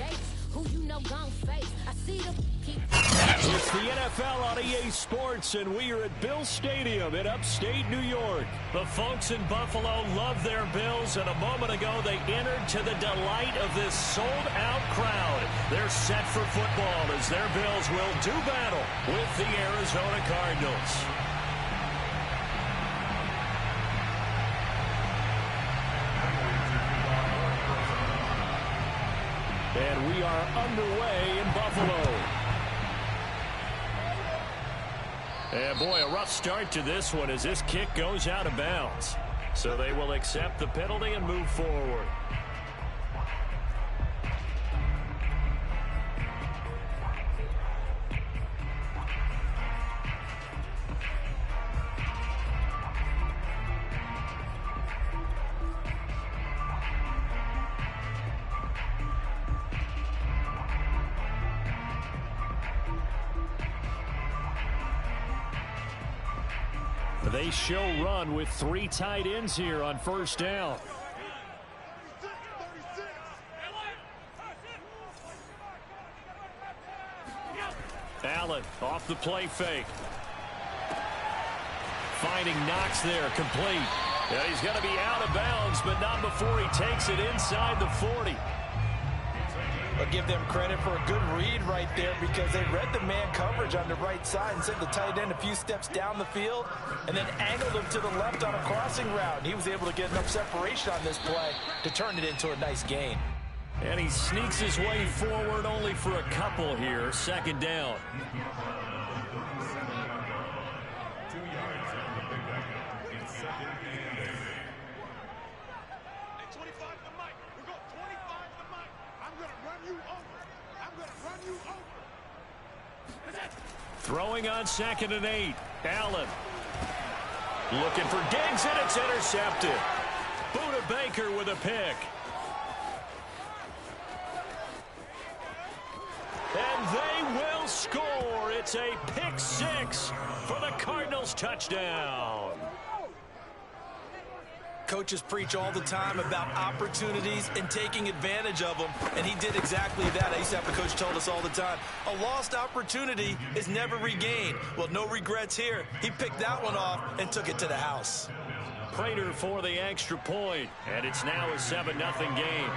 It's the NFL on EA Sports, and we are at Bill Stadium in upstate New York. The folks in Buffalo love their Bills, and a moment ago they entered to the delight of this sold-out crowd. They're set for football as their Bills will do battle with the Arizona Cardinals. And we are underway in Buffalo. And boy, a rough start to this one as this kick goes out of bounds. So they will accept the penalty and move forward. They show run with 3 tight ends here on first down. Allen off the play fake. Finding Knox there, complete. Yeah, he's going to be out of bounds, but not before he takes it inside the 40. I'll give them credit for a good read right there because they read the man coverage on the right side and sent the tight end a few steps down the field and then angled him to the left on a crossing route. He was able to get enough separation on this play to turn it into a nice gain. And he sneaks his way forward only for a couple here. Second down. Throwing on 2nd and 8. Allen. Looking for Diggs, and it's intercepted. Buda Baker with a pick. And they will score. It's a pick 6 for the Cardinals touchdown. Coaches preach all the time about opportunities and taking advantage of them, and he did exactly that. I used to have a coach told us all the time, a lost opportunity is never regained. Well, no regrets here. He picked that one off and took it to the house. Prater for the extra point, and it's now a 7-0 game.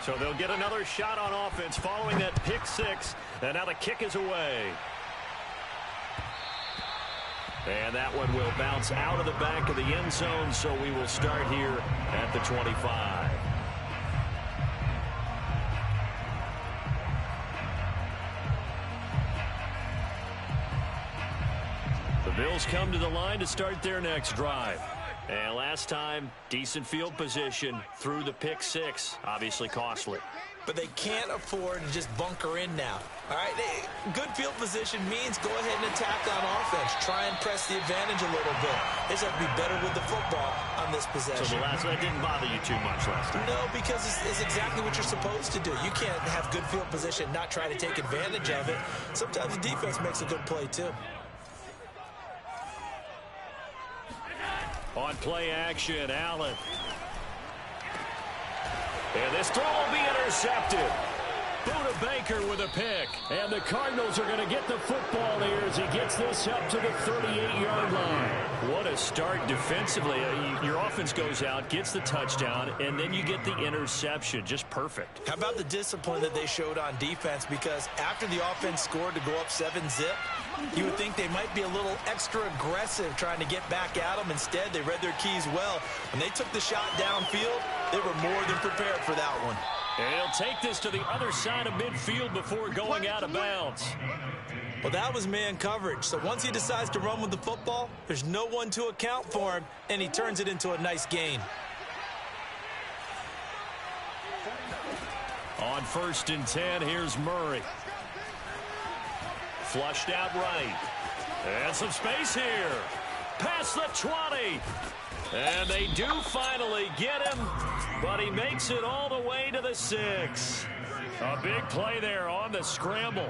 So they'll get another shot on offense following that pick 6, and now the kick is away. And that one will bounce out of the back of the end zone, so we will start here at the 25. The Bills come to the line to start their next drive. And last time, decent field position through the pick 6, obviously costly. But they can't afford to just bunker in now. All right, good field position means go ahead and attack on offense. Try and press the advantage a little bit. They just have to be better with the football on this possession. So that didn't bother you too much last time? No, because it's exactly what you're supposed to do. You can't have good field position, not try to take advantage of it. Sometimes the defense makes a good play, too. On play action, Allen. And this throw will be intercepted. Buda Baker with a pick. And the Cardinals are going to get the football here as he gets this up to the 38-yard line. What a start defensively. Your offense goes out, gets the touchdown, and then you get the interception. Just perfect. How about the discipline that they showed on defense? Because after the offense scored to go up 7-zip, you would think they might be a little extra aggressive trying to get back at them. Instead, they read their keys well. When they took the shot downfield, they were more than prepared for that one. And he'll take this to the other side of midfield before going out of bounds. Well, that was man coverage. So once he decides to run with the football, there's no one to account for him, and he turns it into a nice gain. On 1st and 10, here's Murray. Flushed out right. And some space here. Past the 20. And they do finally get him, but he makes it all the way to the 6. A big play there on the scramble.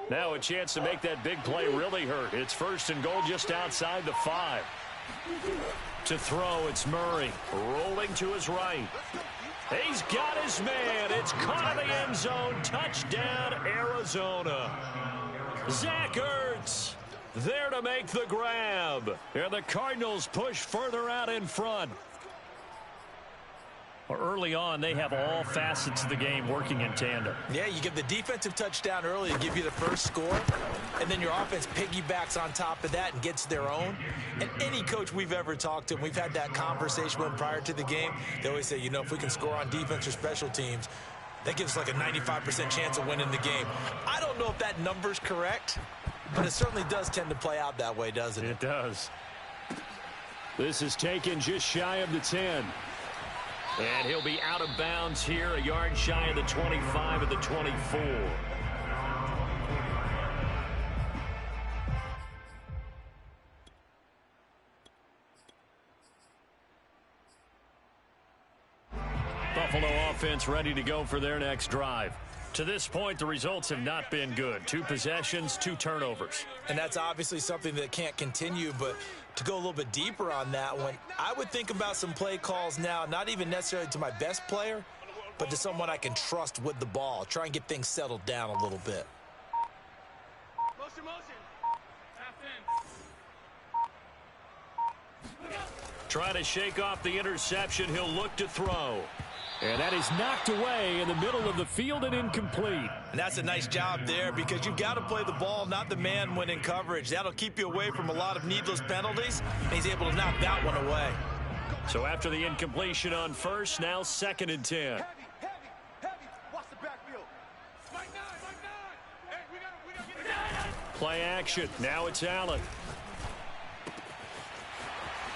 Now a chance to make that big play really hurt. It's 1st and goal just outside the 5. To throw, it's Murray. Rolling to his right. He's got his man. It's caught in the end zone. Touchdown, Arizona. Zach Ertz there to make the grab. And the Cardinals push further out in front. Early on, they have all facets of the game working in tandem. Yeah, you give the defensive touchdown early to give you the first score, and then your offense piggybacks on top of that and gets their own. And any coach we've ever talked to, and we've had that conversation with them prior to the game, they always say, you know, if we can score on defense or special teams, that gives like a 95% chance of winning the game. I don't know if that number's correct, but it certainly does tend to play out that way, doesn't it? It does. This is taken just shy of the 10. And he'll be out of bounds here, a yard shy of the 25 of the 24. Buffalo offense ready to go for their next drive. To this point, the results have not been good. 2 possessions, 2 turnovers. And that's obviously something that can't continue, but to go a little bit deeper on that one, I would think about some play calls now, not even necessarily to my best player, but to someone I can trust with the ball. Try and get things settled down a little bit. Motion. Half in. Try to shake off the interception. He'll look to throw. And that is knocked away in the middle of the field and incomplete. And that's a nice job there because you've got to play the ball, not the man when in coverage. That'll keep you away from a lot of needless penalties, and he's able to knock that one away. So after the incompletion on first, now 2nd and 10. Heavy. Watch the backfield. Mike 9. Hey, we gotta get it. Play action. Now it's Allen.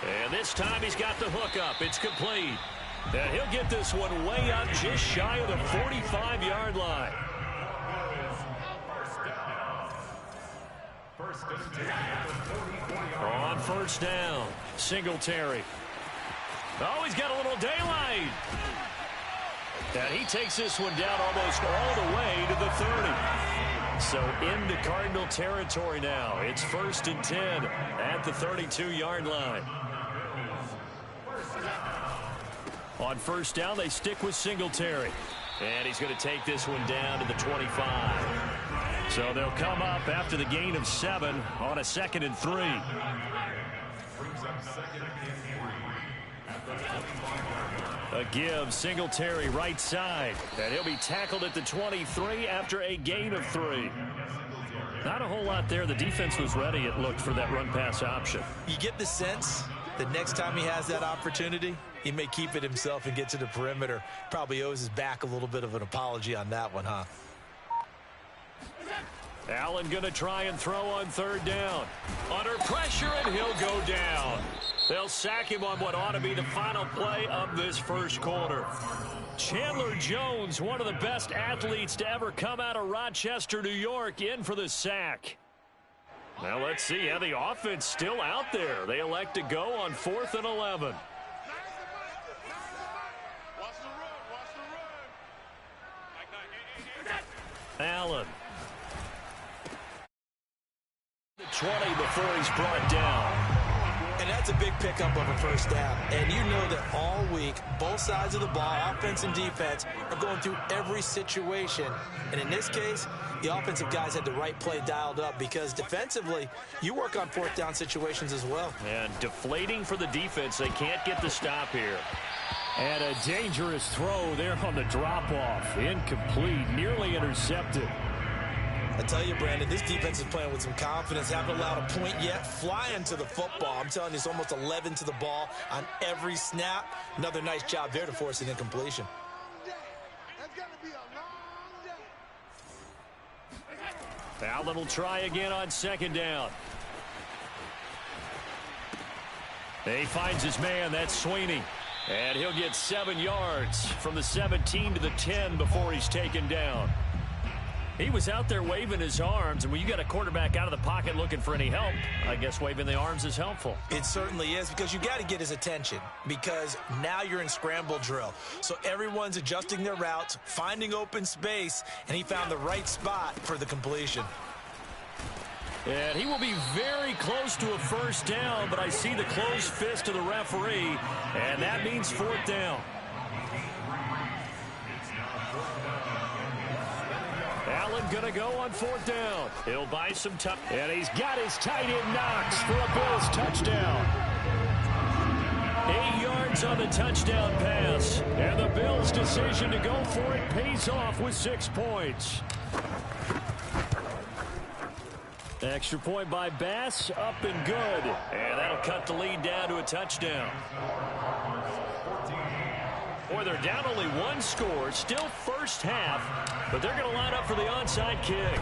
And this time he's got the hook up. It's complete. And he'll get this one way up just shy of the 45-yard line. On 1st down, Singletary. Oh, he's got a little daylight. And he takes this one down almost all the way to the 30. So into Cardinal territory now. It's 1st and 10 at the 32-yard line. On 1st down, they stick with Singletary. And he's going to take this one down to the 25. So they'll come up after the gain of 7 on a 2nd and 3. A give, Singletary right side. And he'll be tackled at the 23 after a gain of 3. Not a whole lot there. The defense was ready, it looked, for that run-pass option. You get the sense that next time he has that opportunity, he may keep it himself and get to the perimeter. Probably owes his back a little bit of an apology on that one, huh? Allen going to try and throw on 3rd down. Under pressure, and he'll go down. They'll sack him on what ought to be the final play of this first quarter. Chandler Jones, one of the best athletes to ever come out of Rochester, New York, in for the sack. Now let's see how the offense still out there. They elect to go on 4th and 11. Allen. The 20 before he's brought down. And that's a big pickup of a 1st down. And you know that all week, both sides of the ball, offense and defense, are going through every situation. And in this case, the offensive guys had the right play dialed up because defensively, you work on 4th down situations as well. And deflating for the defense. They can't get the stop here. And a dangerous throw there on the drop-off. Incomplete, nearly intercepted. I tell you, Brandon, this defense is playing with some confidence. Haven't allowed a point yet. Flying to the football. I'm telling you, it's almost 11 to the ball on every snap. Another nice job there to force an incompletion. Allen will try again on 2nd down. He finds his man. That's Sweeney. And he'll get 7 yards from the 17 to the 10 before he's taken down. He was out there waving his arms, and when you got a quarterback out of the pocket looking for any help, I guess waving the arms is helpful. It certainly is, because you got to get his attention, because now you're in scramble drill. So everyone's adjusting their routes, finding open space, and he found the right spot for the completion. And he will be very close to a first down, but I see the closed fist of the referee, and that means fourth down. Allen going to go on fourth down. He'll buy some time. And he's got his tight end Knox for a Bills touchdown. 8 yards on the touchdown pass. And the Bills' decision to go for it pays off with 6 points. Extra point by Bass, up and good. And that'll cut the lead down to a touchdown. Boy, they're down only 1 score, still first half, but they're going to line up for the onside kick.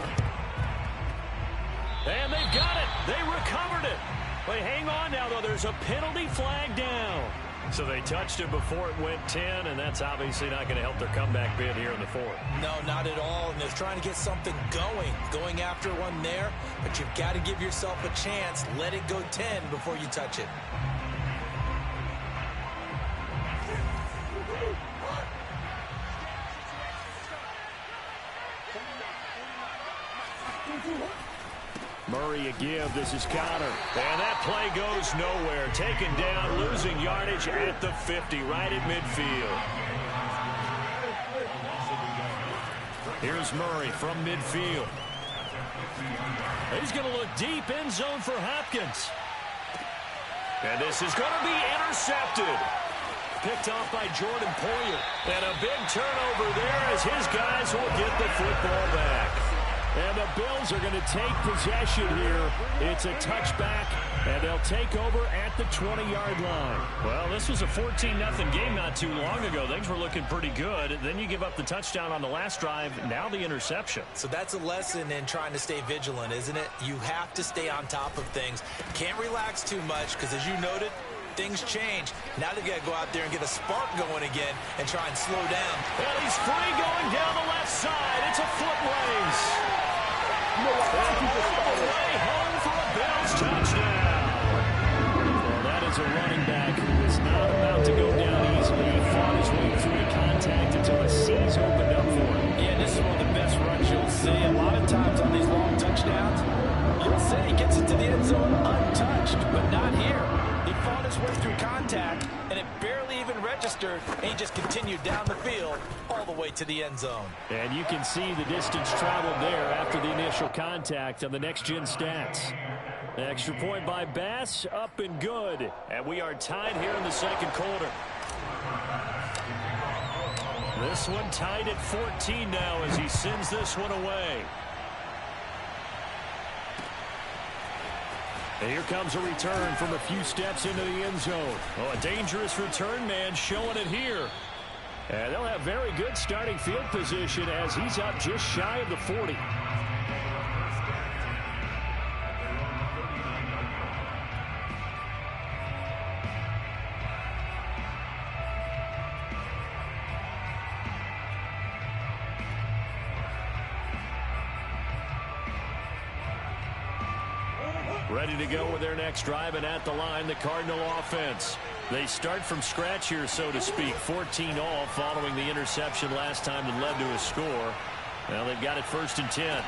And they've got it. They recovered it. But hang on now, though. There's a penalty flag down. So they touched it before it went 10, and that's obviously not going to help their comeback bid here in the fourth. No, not at all, and they're trying to get something going after one there, but you've got to give yourself a chance. Let it go 10 before you touch it. Murray a give. This is Connor. And that play goes nowhere. Taken down, losing yardage at the 50, right at midfield. Here's Murray from midfield. He's going to look deep, end zone for Hopkins. And this is going to be intercepted. Picked off by Jordan Poyer. And a big turnover there as his guys will get the football back. And the Bills are going to take possession here. It's a touchback, and they'll take over at the 20-yard line. Well, this was a 14-0 game not too long ago. Things were looking pretty good. Then you give up the touchdown on the last drive. Now the interception. So that's a lesson in trying to stay vigilant, isn't it? You have to stay on top of things. Can't relax too much because, as you noted, things change. Now they've got to go out there and get a spark going again and try and slow down. Well, he's free going down the left side. It's a foot race. All the way home for a Bills touchdown. Well, that is a running back who is not about to go down easily. He fought his way through the contact until the seas opened up for him. Yeah, this is one of the best runs you'll see. A lot of times on these long touchdowns, you'll say he gets it to the end zone untouched, but not here. He fought his way through contact, and it barely even registered, and he just continued down the field all the way to the end zone. And you can see the distance traveled there after the initial contact on the next-gen stats. Extra point by Bass, up and good. And we are tied here in the second quarter. This one tied at 14 now as he sends this one away. And here comes a return from a few steps into the end zone. Oh, a dangerous return man showing it here. And they'll have very good starting field position as he's up just shy of the 40. Ready to go with their next drive, and at the line, the Cardinal offense. They start from scratch here, so to speak. 14 all following the interception last time that led to a score. Well, they've got it 1st and 10.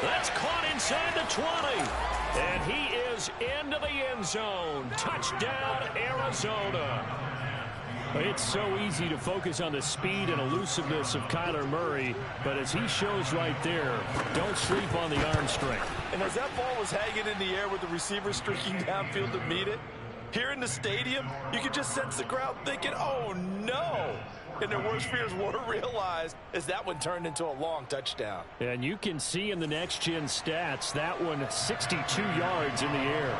That's caught inside the 20. And he is into the end zone. Touchdown, Arizona. It's so easy to focus on the speed and elusiveness of Kyler Murray, but as he shows right there, don't sleep on the arm strength. And as that ball was hanging in the air with the receiver streaking downfield to meet it, here in the stadium, you could just sense the crowd thinking, oh, no. And their worst fears were realized as that one turned into a long touchdown. And you can see in the next-gen stats, that one 62 yards in the air.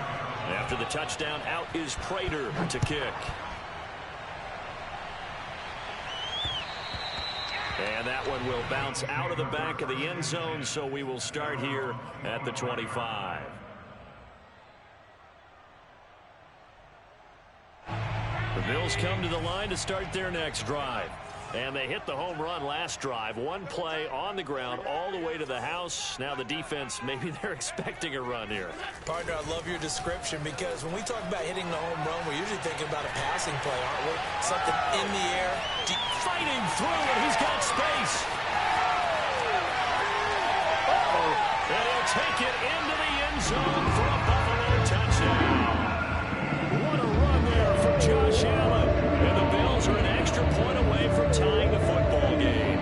After the touchdown, out is Prater to kick. And that one will bounce out of the back of the end zone, so we will start here at the 25. The Bills come to the line to start their next drive. And they hit the home run last drive. One play on the ground all the way to the house. Now the defense, maybe they're expecting a run here. Partner, I love your description because when we talk about hitting the home run, we're usually thinking about a passing play, aren't we? Something in the air. Fighting through, and he's got space. And he'll will take it into the end zone for a Buffalo touchdown. What a run there from Josh Allen. And the Bills are an extra point away from tying the football game.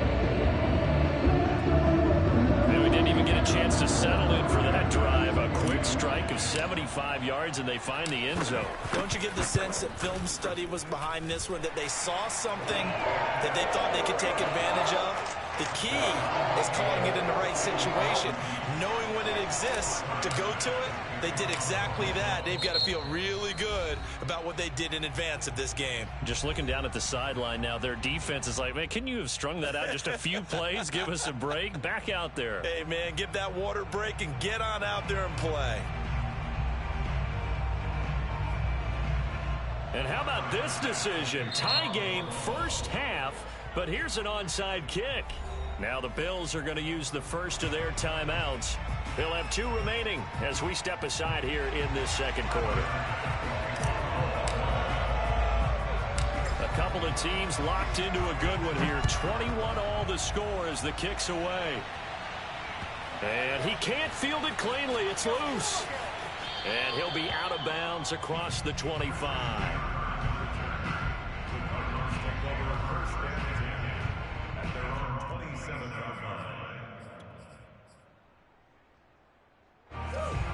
And we didn't even get a chance to settle in for that drive. A quick strike of 75 yards, and they find the end zone. Don't you get the sense that film study was behind this one, that they saw something that they thought they could take advantage of? The key is calling it in the right situation, knowing when it exists to go to it. They did exactly that. They've got to feel really good about what they did in advance of this game. Just looking down at the sideline now, their defense is like, man, can you have strung that out just a few plays? Give us a break. Back out there. Hey, man, give that water break and get on out there and play. And how about this decision? Tie game first half, but here's an onside kick. Now the Bills are going to use the first of their timeouts. They'll have 2 remaining as we step aside here in this second quarter. A couple of teams locked into a good one here. 21 all the score as the kick's away. And he can't field it cleanly. It's loose. And he'll be out of bounds across the 25.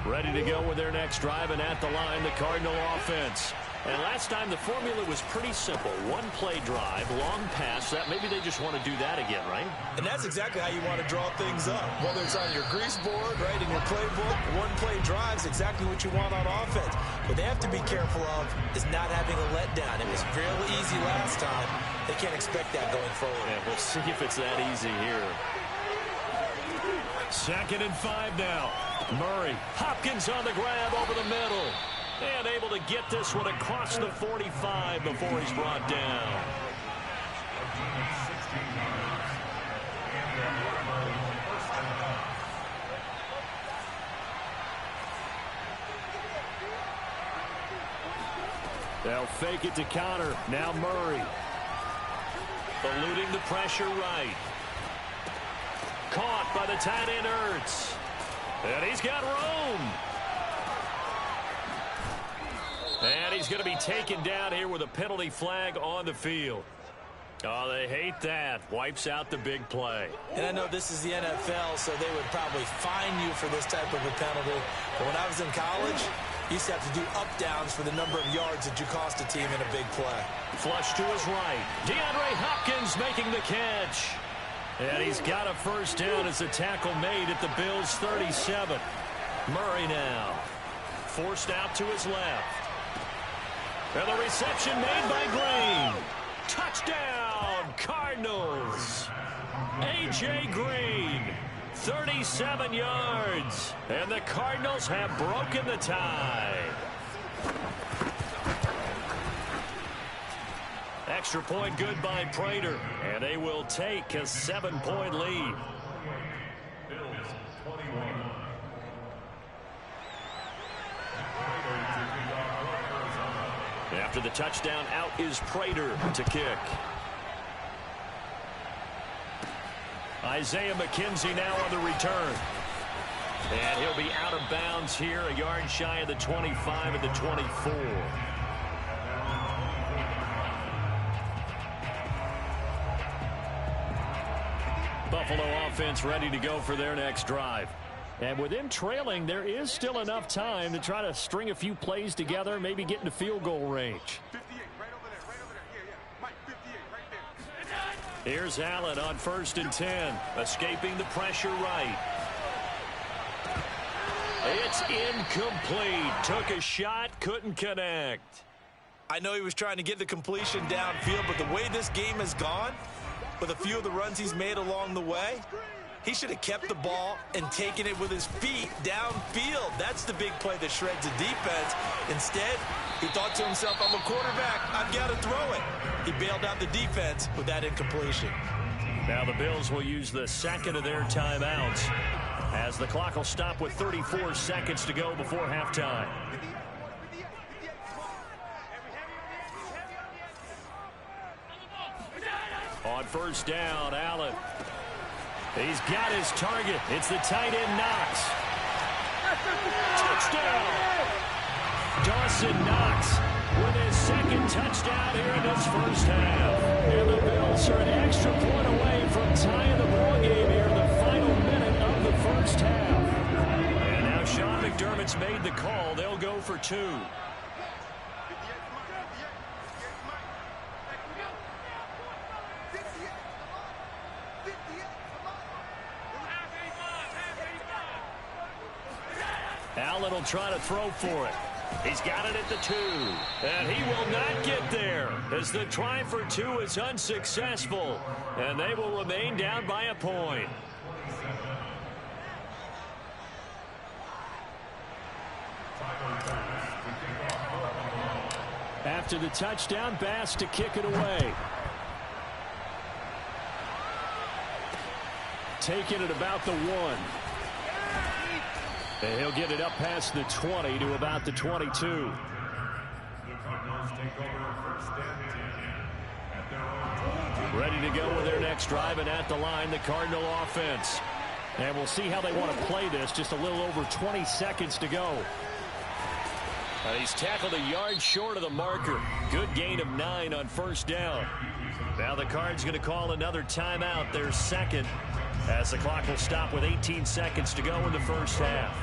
Ready to go with their next drive, and at the line, the Cardinal offense. And last time, the formula was pretty simple. One-play drive, long pass. That maybe they just want to do that again, right? And that's exactly how you want to draw things up. Whether it's on your grease board, right, in your playbook, one-play drive's exactly what you want on offense. What they have to be careful of is not having a letdown. It was fairly easy last time. They can't expect that going forward. Yeah, we'll see if it's that easy here. 2nd and 5 now. Murray, Hopkins on the grab over the middle. And able to get this one across the 45 before he's brought down. They'll fake it to counter. Now Murray. Eluding the pressure right. Caught by the tight end Ertz. And he's got room. And he's going to be taken down here with a penalty flag on the field. Oh, they hate that. Wipes out the big play. And I know this is the NFL, so they would probably fine you for this type of a penalty. But when I was in college, you used to have to do up-downs for the number of yards that you cost a team in a big play. Flush to his right. DeAndre Hopkins making the catch. And he's got a first down as the tackle made at the Bills' 37. Murray now. Forced out to his left. And the reception made by Green. Touchdown, Cardinals. A.J. Green, 37 yards. And the Cardinals have broken the tie. Extra point good by Prater. And they will take a 7-point lead. Bills 21. After the touchdown, out is Prater to kick. Isaiah McKenzie now on the return. And he'll be out of bounds here, a yard shy of the 25 and the 24. Buffalo offense ready to go for their next drive. And with them trailing, there is still enough time to try to string a few plays together, maybe get into field goal range. 58, right over there, right over there. Yeah. Mike, 58, right there. Here's Allen on 1st and 10, escaping the pressure right. It's incomplete. Took a shot, couldn't connect. I know he was trying to get the completion downfield, but the way this game has gone, with a few of the runs he's made along the way, he should have kept the ball and taken it with his feet downfield. That's the big play that shreds the defense. Instead, he thought to himself, I'm a quarterback, I've got to throw it. He bailed out the defense with that incompletion. Now the Bills will use the 2nd of their timeouts as the clock will stop with 34 seconds to go before halftime. On 1st down, Allen. He's got his target. It's the tight end Knox. Touchdown! Dawson Knox with his second touchdown here in this first half. And the Bills are an extra point away from tying the ball game here in the final minute of the first half. And now Sean McDermott's made the call. They'll go for two. Allen will try to throw for it. He's got it at the 2. And he will not get there as the try for 2 is unsuccessful. And they will remain down by a point. After the touchdown, Bass to kick it away. Taking it about the 1. And he'll get it up past the 20 to about the 22. Ready to go with their next drive, and at the line, the Cardinal offense. And we'll see how they want to play this. Just a little over 20 seconds to go. And he's tackled a yard short of the marker. Good gain of 9 on first down. Now the Cards going to call another timeout, their second, as the clock will stop with 18 seconds to go in the first half.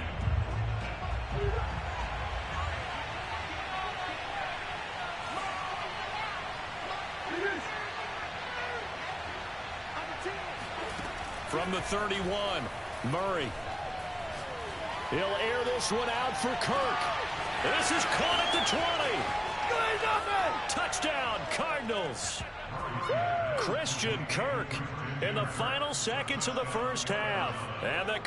From the 31, Murray. He'll air this one out for Kirk. This is caught at the 20. Touchdown, Cardinals. Christian Kirk in the final seconds of the first half. And the